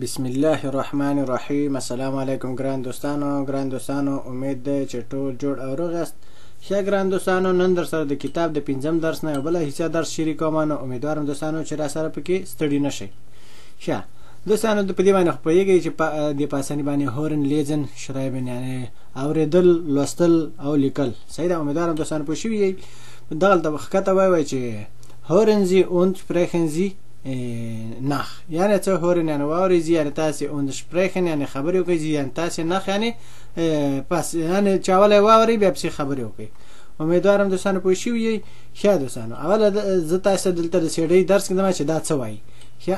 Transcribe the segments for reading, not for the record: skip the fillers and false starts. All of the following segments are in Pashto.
بسم الله الرحمن الرحیم. السلام علیکم ګران دوستانو امید ده چې ټول جوړ او روغ یاست. ښه ګران دوستانو، نن در سره د کتاب د 5م درس نه یو بله حصه درس شریکوم. نو امیدوارم دوستانو چې را سره پکې ستړي نشئ. ښه دوستانو، په دې باندې خو پوهیږئ چې د په اسانۍ باندې هورن لیزن شرایبن یعنې اورېدل، لوستل او لیکل صحیح ده. امیدوارم دوستانو پوه شوي یئ. دغلته ښکته وایي چې hören Sie und sprechen Sie nach یعنی څه هورن یعنی واورئ زی یعنی تاسې und sprechen یعنی خبرې وکړئ زی یعنی تاسې نخ یعنی پس یعنی چاولی واورئ بیا پسې خبرې وکړئ. امیدوارم دوستانو پوه شوي یئ. ښه دوستانو، اوله زه تاسې ته دلته د سیډۍ درس کړم چې دا څه وایي. ښه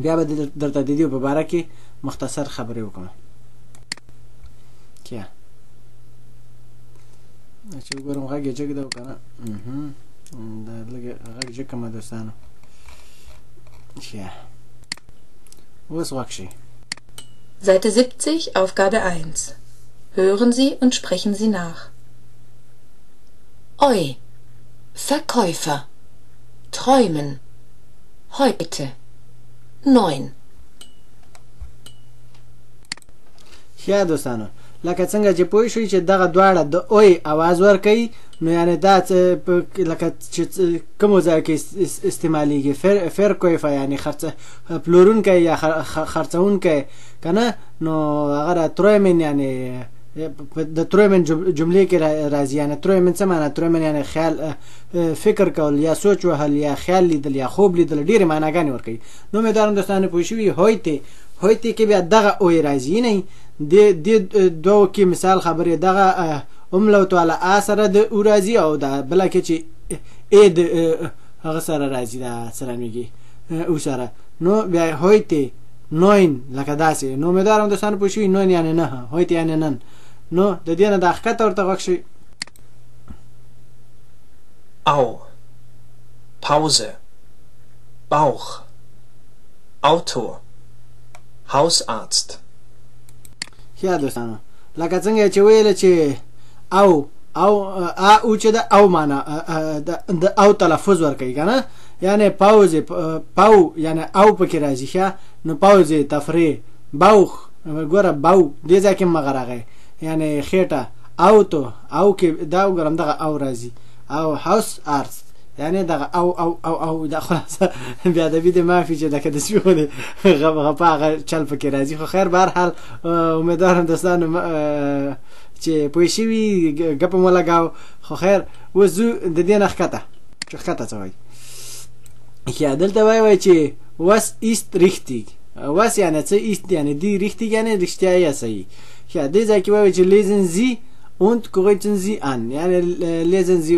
بیا به درته د دې په باره کې مختصر خبرې وکړم. ښه چې وګورم غږ یې جګ ده که نه. دا لږ غږ جګ کړمه دوستانو. Tja. Wo ist Rakshi? Seite 70, Aufgabe 1. Hören Sie und sprechen Sie nach. Oi. Verkäufer. Träumen. Heute. 9. ښه دوستانو، لکه څنګه چې پوه شئ چې دغه دواړه د اوی اواز ورکوي، نو یعنې دا لکه چې کومو ځایو کې استعمالیږي. فرکویفه یعنې پلورونکی یا خرڅونکی که نه، نو هغه د ترویمن یعنې د ترویمن جملې کې راځي. یعنې ترویمن څه معنی؟ ترویمن یعنې خیال، فکر کول یا سوچ وهل یا خیال لیدل یا خوب لیدل، ډېرې معناګانې ورکوي. نو امیدوارم دوستانو پوه شوي. هویتې کې بیا دغه اوی راځي نه دې دوو کې مثال خبرې دغه املوت والا آ سره د او راځي او دا بله کې چې ای د هغه سره راځي، دا سرانویږي او سره. نو بیا هویتې نوین لکه داسې. نو امیدوارم دوستانو پوه شوي. نوین یعنې نه، هویتې یعنې نن. نو د دې نه دا ښکته ورته غوږ شئ. Au, Pause, Bauch, Auto, Hausarzt. ښه دوستانو، لکه څنګه چې ویل چې او چې د او معنا د او تلفظ ورکوي که نه، یعنې پاوزې پاو یعنې او پکې راځي. ښه نو پاوزې تفریح، باوخ ګوره باو دې ځای کې مغه راغی یعنې خېټه، او کې دا وګورم دغه او راځي، او هاوس آرست یعنې دغه او دا خلاصه بیا ادبي دې معافي چې دکه د سپي غپا هغه چل پکې راځي. خو خیر بهرحال امیدوارم دوستانو چې پوه شوي، ګپه مو لګاو. خو خیر اوس ځو د دې نه ښکته چې ښکته څه وایي. ښه دلته وایي چې was ist richtig. was یعنې څه، ist یعنې دی، richtig یعنې رښتیا یا صحیح. ښه دې ځای کې وایي چې lesen Sie und kreuzen Sie an یعنې lesen Sie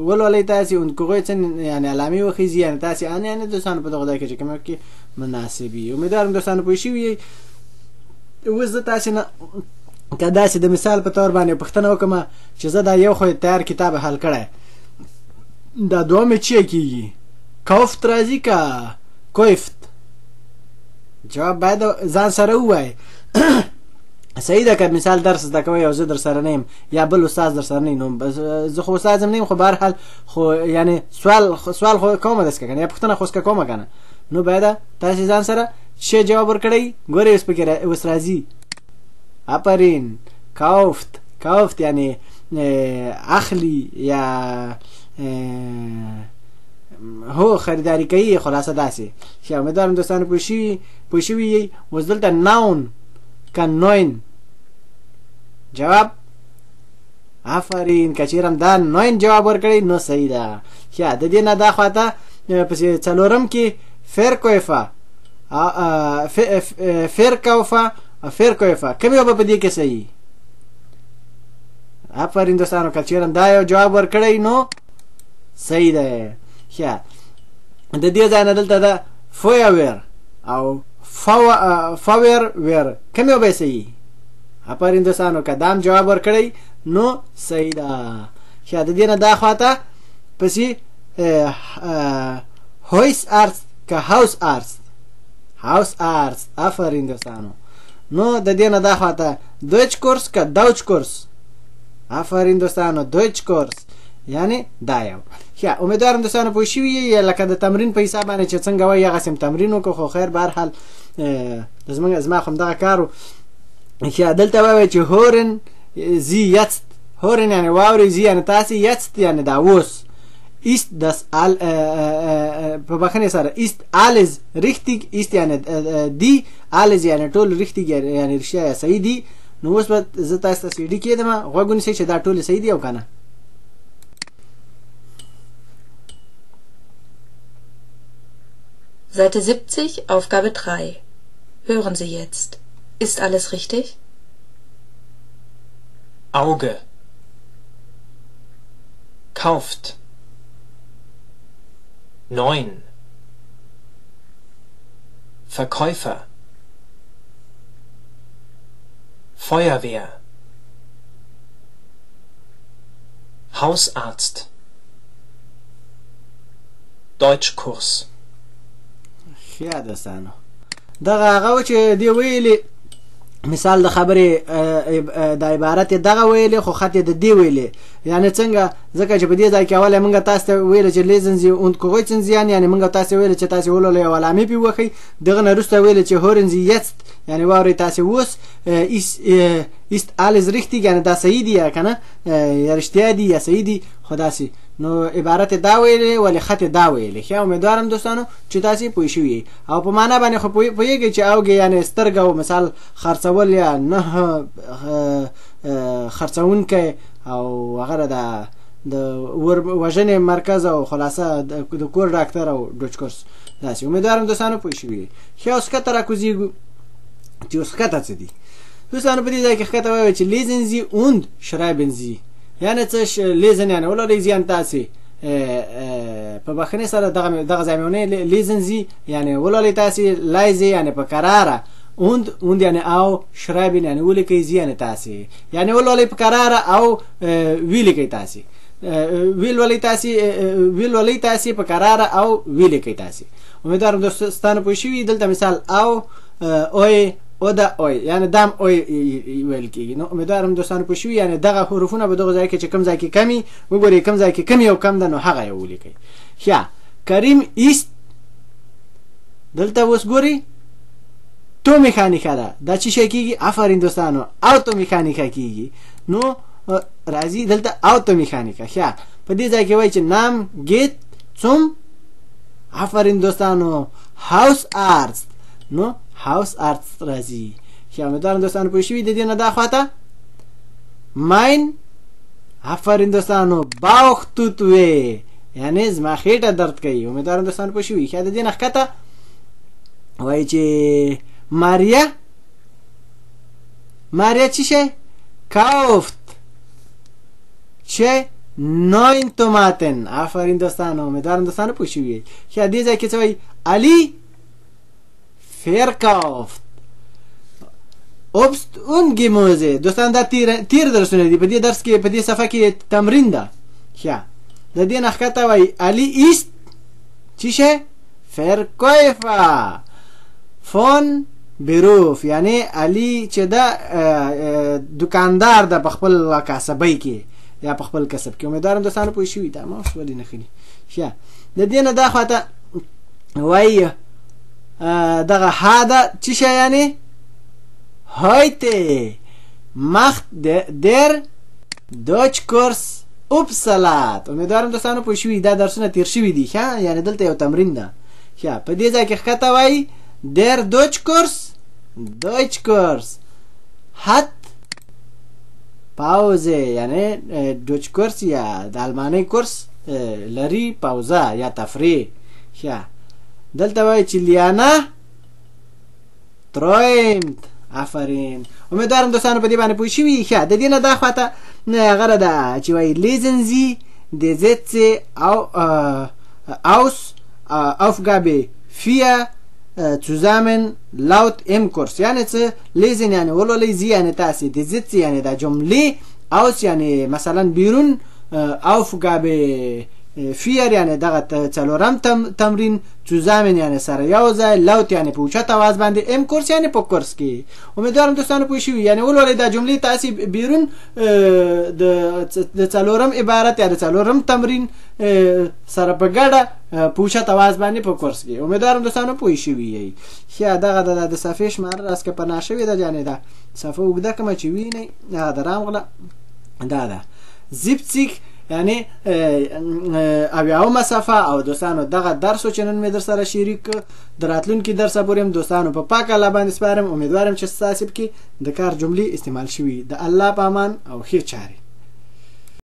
ولولئ تاسې und kreuzen یعنې علامې وخیزي یعنې تاسې ان یعنې دوستانو په دغه ځای کې چې کوم کې مناسب وي. امیدوارم دوستانو پوه شوي یئ. اوس زه تاسې نه که داسې د مثال په طور باندې پوښتنه وکړم چې زه دا یو خو تیار کتاب حل کړی، دا دومې چی کېږي؟ کوفت راځي که کوفت؟ جواب باید ځان سره ووایي. صحیح ده که مثال درس زده کوئ او زه در سره نه یم یا بل استاد در سره نه یم، زه خو استاد هم نه یم، خو بهرحال خو یعنې سوال خو کومه داسې که نه، یا پوښتنه خو که کومه که نه، نو باید تاسې ځان سره څه جواب ورکړئ. ګورئ اوس پکې اوس راځي آفرین، کافت یعنی اخلی یا هو خریداری کوي، خلاصه داسې. ښه امیدوارم دوستانو پوه شوي یئ. اوس دلته ناون که نوین جواب آفرین، که چیرم دا نوین جواب ورکړئ نو صحیح ده. ښه د دې نه دا خواته پسې څلورم کې فرکوفه کوم یو به په دې کې صحیح؟ آفرین دوستانو، که چیرم دا یو جواب ورکړئ نو صحیح ده. ښه د دې ځای نه دلته ده فویر او فاور کوم یو به صحیح؟ آفرین دوستانو، که دام جواب ورکړئ نو صحیح ده. ښه د دې نه دا خواته پسې هویس آرست که هاوس آرست. آفرین دوستانو. نو د دې نه دا خواته دویچ کورس که دوچ کورس؟ آفرین دوستانو، دویچ کورس یعنی دا یو. ښه امیدوارم دوستانو پوه شوي یا لکه د تمرین په حساب باندې چې څنګه وایي هغسې تمرین وکړو خو خیر بهرحال زما خو همدغه کار و. ښه دلته ووایي چې هورن زی یست هورن یعنی واورئ زی یعنی تاسې یست یعنی دا اوس ist das په بخښنې سره ist alles richtig ist یعنی دی alles یعنی ټول richtig یعنی رښتیا یا صحیح دي. نو اوس به زه تاسو ته سیډي کېدم غوږ ونیسئ چې دا ټول صحیح دي او که نه. Seite 70, Aufgabe 3. Hören Sie jetzt. Ist alles richtig? Auge. Kauft. 9. Verkäufer. Feuerwehr. Hausarzt. Deutschkurs. ښه دوستانو دغه هغه و چې دی ویلې مثال د خبرې د عبارت دغه ویلې خو خط د دی ویلې یعنی څنګه ځکه چې په دې ځای کې اوله موږ تاسو ته ویل چې lesen Sie und kreuzen Sie یعنی موږ تاسو ویل چې تاسو ولولئ او علامې پې وښئ. دغه نه وروسته ویل چې hören Sie jetzt یعنی واورئ تاسې اوس ist alles richtig یعنی دا صحیح دي یا که نه یا رښتیا دي یا صحیح دي خو داسې. نو عبارت دا ویلې ولې خط دا ویلې. ښه امیدوارم دوستانو چې تاسې پوه شوي او په معنا باندې خو پوهېږئ چې اوګې یعنې سترګه او مثال خرڅول یا نه خرڅونکی او هغه د وژنې مرکز او خلاصه د کور ډاکټر او ډوچکورس داسې. امیدوارم دوستانو پوه شوي. ښه اوس ښکته راکوزېږو چې اوس ښکته څه دي دوستانو. په دې ځای کې ښکته وایي چې lesen Sie und schreiben Sie یعنی څه لیزن یعنی ولولئ زیان تاسې په بخښنې سره دغه ځای مې ونه لیزن زی یعنی ولولئ تاسې لایزې یعنی په کراره und یعنی او شرایبن یعنی ولیکئ زی یعنی تاسې یعنی ولولئ په کراره او ولیکئ تاسې ویلولئ تاسې په کراره او ولیکئ تاسې. امیدوارم دوستانو پوه شوي. دلته مثال او اوی او دا اوی یعنی دام اوی ویل کېږي. نو امیدوارم دوستانو پوه شوي یعنی دغه حروفونه په دغه ځای کې چې کوم ځای کې کمي وګورئ کوم ځای کې کمي او کم ده نو هغه یې ولیکئ. ښه کریم ایست دلته اوس ګورئ تو میخانیکا ده دا چې شی کېږي آفرین دوستانو اوتو میخانیکا کېږي. نو راځي دلته اوتو میخانیکا. ښه په دې ځای کې وایي چې نام geht zum آفرین دوستانو هاوس آرست. نو هاوس آرست راځي. ښه امیدوارم دوستانو پوه شوي. د دې نه دا خواته mein آفرین دوستانو باوخ توت وی یعنی زما خېټه درد کوي. امیدوارم دوستانو پوه شوي. ښه د دې نه ښکته وایي چې ماریا چی شی kauft چه 9 توماتن. آفرین دوستانو امیدوارم دوستانو پوه شوي. ښه دې ځای کې څه وایي علی verkauft Obst und Gemüse. دوستان دا تیر درسونه دي په دې درس کې په دې صفحه کې تمرین ده. ښه د دې نه ښکته وایي علی ist چی شی Verkäufer von Beruf یعنی علی چې دا دکاندار ده په خپل کسبۍ کې یا په خپل کسب کې. امیدوارم دوستانو پوه شوي. دا ما ولې نه ښلي. ښه د دې نه دا خواته وایي دغه ها ده چی شی یعنی heute macht der Deutschkurs Upsalat. امیدوارم دوستانو پوه شوي. دا درسونه تیر شوي دي. ښه یعنی دلته یو تمرین ده. ښه په دې ځای کې ښکته وایي der Deutschkurs hat Pause یعنی Deutschkurs یا د المانی کورس لري پاوزه یا تفریح. ښه دلته وایي چې لیانا träumt. آفرین امیدوارم دوستانو په دې باندې پوه شوي. ښه د دې نه دا خواته هغه ده چې وایي lesen Sie die Sätze aus Aufgabe 4 zusammen laut im Kurs یعنی څه lesen یعنی ولولئ زی یعنی تاسې د Sätze یعنی د جملې aus یعنی مثلا بیرون Aufgabe vier یعنی دغه څلورم تمرین zusammen یعنی سره یو ځای laut یعنی په اوچت आवाज باندې im کورس یعنی په کورس کې امیدوارم دوستانو پوه شئ یعنی ولولئ دا جملې تاسو بیرون د څلورم عبارت یا د څلورم تمرین سره په ګډه په اوچت आवाज باندې په کورس کې امیدوارم دوستانو پوه شئ یا دغه د صفحې شمار راس کې پناه شوی د جانې دا صفحه وګدا کوم چې ویني هغه درام غلا دا 70 یعنی اویاومه صفحه او دوستانو دغه درس چې نن مې در سره شریک دراتلونکي درس پورم دوستانو په پاک الله باندې سپارم امیدوارم چې تاسو کې د کار جملې استعمال شوي د الله په امان او خیر چاري